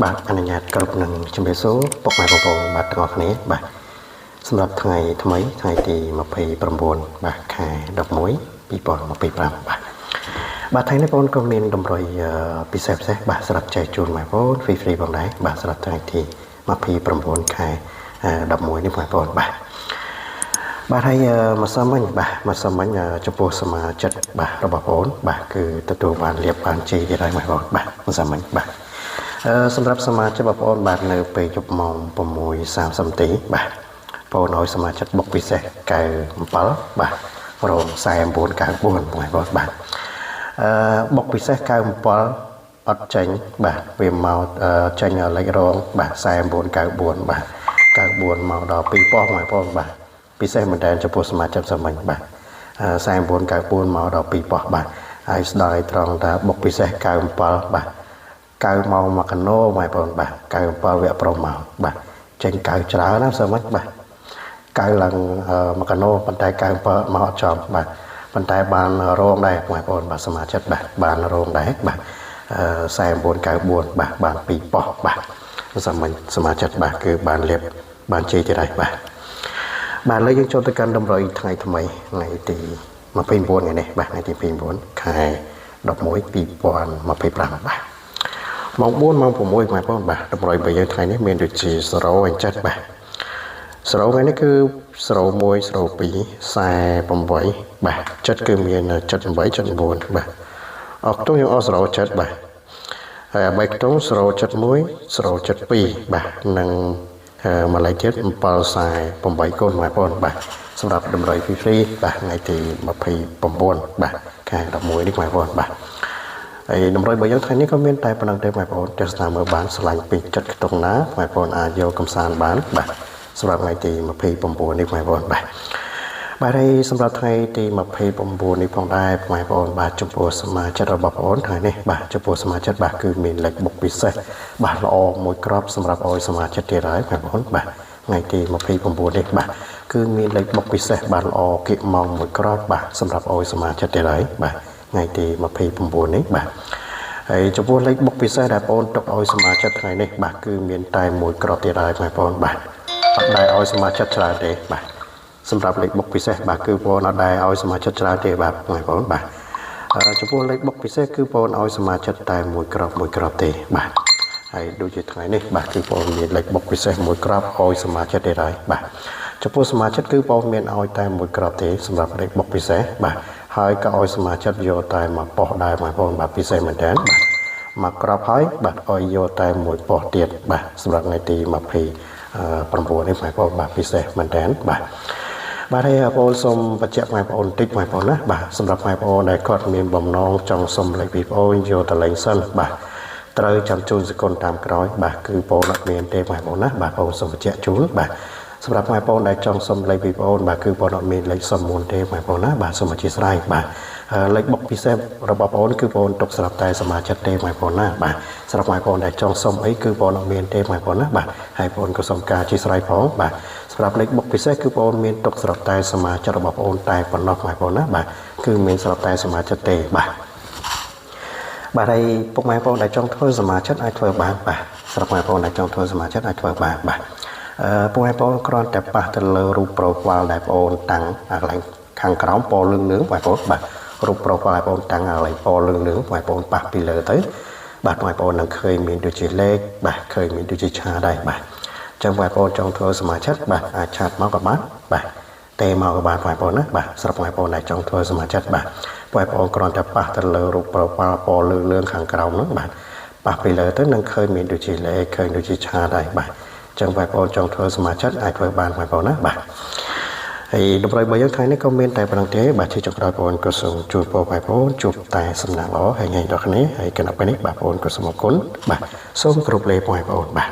បាទអនុញ្ញាតគ្រប់នឹងជំរាបសួរពុកម៉ែបងប្អូនបាទទាំងអស់គ្នាបាទសម្រាប់ថ្ងៃថ្មីថ្ងៃទី29បាទខែ11 2025បាទថ្ងៃនេះបងប្អូនក៏មានតម្រុយពិសេសបាទសម្រាប់ចែកជូនបងប្អូន free បងដែរបាទសម្រាប់ថ្ងៃទី29ខែ11នេះបងប្អូនបាទហើយមកសុំវិញមកសុំវិញចំពោះសមាជិកបាទរបស់បងប្អូនបាទគឺទទួលបានលៀបបានជ័យទៀតហើយបងប្អូនបាទមកសុំវិញបាទសម្រាប់សមាជិកបងប្អូនបាទនៅពេលយប់ម៉ោង 6:30 នាទីបាទបងប្អូនឲ្យសមាជិកបុកពិសេស97បាទរង4994បងប្អូនបាទបុកពិសេស97អត់ចេញបាទវាមកចេញលេខរងបាទ4994បាទ94មកដល់2000បងប្អូនបាទពិសេសមែនតើចំពោះសមាជិកសាមញ្ញបាទ4994មកដល់2000បាទហើយស្ដាយត្រង់ថាបុកពិសេស97បាទ9ម៉ោងមកកណូបងប្អូនបាទ97វគ្គប្រុសមកបាទចេញ9ច្រើនណាសាមញ្ញបាទ9ឡើងមកកណូប៉ុន្តែ97មកអត់ចំបាទប៉ុន្តែបានរងដែរបងប្អូនបាទសមាជិកបាទបានរងដែរបាទ4994បាទបាន2ប៉ុស្តិ៍បាទសាមញ្ញសមាជិកបាទគឺបានលៀបបានជ័យទៀតហើយបាទលើយើងចូលទៅកាន់តម្រុយថ្ងៃថ្មីថ្ងៃទី29ថ្ងៃនេះបាទថ្ងៃទី29ខែ11 2025បាទម៉ោង4ម៉ោង6បងប្អូនបាទតម្រុយរបស់យើងថ្ងៃនេះមានដូចជា0អញ្ចឹងបាទ0ថ្ងៃនេះគឺ01 02 48បាទចិត្តគឺមាន78 79បាទអស់ខ្ទង់យើងអស់07បាទហើយ3ខ្ទង់071 072បាទនិងមួយលេខទៀត748កូនបងប្អូនបាទសម្រាប់តម្រុយ free បាទថ្ងៃទី29បាទខែ11នេះបងប្អូនបាទហើយតម្រុយរបស់យើងថ្ងៃនេះក៏មានតែប៉ុណ្្នឹងទេបងប្អូនទស្សនាមើលបានឆ្លាញ់ពេញចិត្តខ្ទង់ណាបងប្អូនអាចយកកំសាន្តបានបាទសម្រាប់ថ្ងៃទី29នេះបងប្អូនបាទហើយសម្រាប់ថ្ងៃទី29នេះផងដែរបងប្អូនបាទចំពោះសមាជិករបស់បងប្អូនថ្ងៃនេះបាទចំពោះសមាជិកបាទគឺមានលេខបុកពិសេសបាទល្អមួយក្របសម្រាប់ឲ្យសមាជិកទៀតហើយបងប្អូនបាទថ្ងៃទី29នេះបាទគឺមានលេខបុកពិសេសបាទល្អគៀកម៉ោងមួយក្របបាទសម្រាប់ឲ្យសមាជិកទៀតហើយបាទថ្ងៃទី29នេះបាទហើយចំពោះលេខបុកពិសេសដែលបងប្អូនទុកឲ្យសមាជិកថ្ងៃនេះបាទគឺមានតែមួយក្របទៀតហើយបងប្អូនបាទអត់ដែលឲ្យសមាជិកច្រើនទេបាទសម្រាប់លេខបុកពិសេសបាទគឺបងអត់ដែលឲ្យសមាជិកច្រើនទេបាទបងប្អូនបាទចំពោះលេខបុកពិសេសគឺបងឲ្យសមាជិកតែមួយក្របទេបាទហើយដូចជាថ្ងៃនេះបាទគឺបងមានលេខបុកពិសេសមួយក្របឲ្យសមាជិកទេហើយបាទចំពោះសមាជិកគឺបងមានឲ្យតែមួយក្របទេសម្រាប់លេខបុកពិសេសបាទហើយក៏ឲ្យសមាជិកយកតែមួយប៉ុស្តិ៍ដែរបងប្អូនបាទពិសេសមែនតើបាទមកក្របហើយបាទឲ្យយកតែមួយប៉ុស្តិ៍ទៀតបាទសម្រាប់ថ្ងៃទី29នេះបងប្អូនបាទពិសេសមែនតើបាទហើយបងប្អូនសូមបញ្ជាក់បងប្អូនបន្តិចបងប្អូនណាបាទសម្រាប់បងប្អូនដែលគាត់មានបំណងចង់សុំលេខពីបងប្អូនយកទៅលេងសិនបាទត្រូវចាំជូនសកលតាមក្រោយបាទគឺបងអត់មានទេបងប្អូនណាបាទបងសូមបញ្ជាក់ជូនបាទសម្រាប់បងប្អូនដែលចង់សុំលេខពីបងប្អូនបាទគឺបងអត់មានលេខសុំមុនទេបងប្អូនណាបាទសូមអធិស្ឋានបាទលេខបុកពិសេសរបស់បងប្អូនគឺបងប្អូនទុកសម្រាប់តែសមាជិកទេបងប្អូនណាបាទសម្រាប់បងប្អូនដែលចង់សុំអីគឺបងអត់មានទេបងប្អូនណាបាទហើយបងប្អូនក៏សូមការអធិស្ឋានផងបាទសម្រាប់លេខបុកពិសេសគឺបងប្អូនមានទុកសម្រាប់តែសមាជិករបស់បងប្អូនតែប៉ុណ្ណោះបងប្អូនណាបាទគឺមានសម្រាប់តែសមាជិកទេបាទហើយពុកម៉ែបងប្អូនដែលចង់ធ្វើសមាជិកអាចធ្វើបានបាទសម្រាប់បងប្អូនដែលចង់ធ្វើសមាជិកអាចធ្វើបានបាទពុកម៉ែបងប្អូនគ្រាន់តែប៉ះទៅលើរូប profile ដែលបងប្អូនតាំងកន្លែងខាងក្រោមពណ៌លឿងបងប្អូនបាទរូប profile បងប្អូនតាំងកន្លែងពណ៌លឿងបងប្អូនប៉ះពីលើទៅបាទបងប្អូននឹងឃើញមានដូចជាលេខបាទឃើញមានដូចជាឆាដែរបាទអញ្ចឹងបងប្អូនចង់ធ្វើសមាជិកបាទអាចឆាតមកក៏បានបាទទេមកក៏បានបងប្អូនណាបាទសម្រាប់បងប្អូនដែលចង់ធ្វើសមាជិកបាទបងប្អូនគ្រាន់តែប៉ះទៅលើរូប profile ពណ៌លឿងខាងក្រោមហ្នឹងបាទប៉ះពីលើទៅនឹងឃើញមានដូចជាលេខឃើញដូចជាឆាដែរបាទអញ្ចឹងបងប្អូនចង់ធ្វើសមាជិកអាចធ្វើបានបងប្អូនណាបាទហើយតម្រុយរបស់យើងថ្ងៃនេះក៏មានតែប៉ុណ្្នឹងទេបាទជាចុងក្រោយបងប្អូនក៏សូមជូនពរបងប្អូនជួបតែសំណាងល្អហើយថ្ងៃដល់គ្នាហើយគណៈពេលនេះបងប្អូនក៏សូមអរគុណបាទសូមគោរពលាបងប្អូនបាទ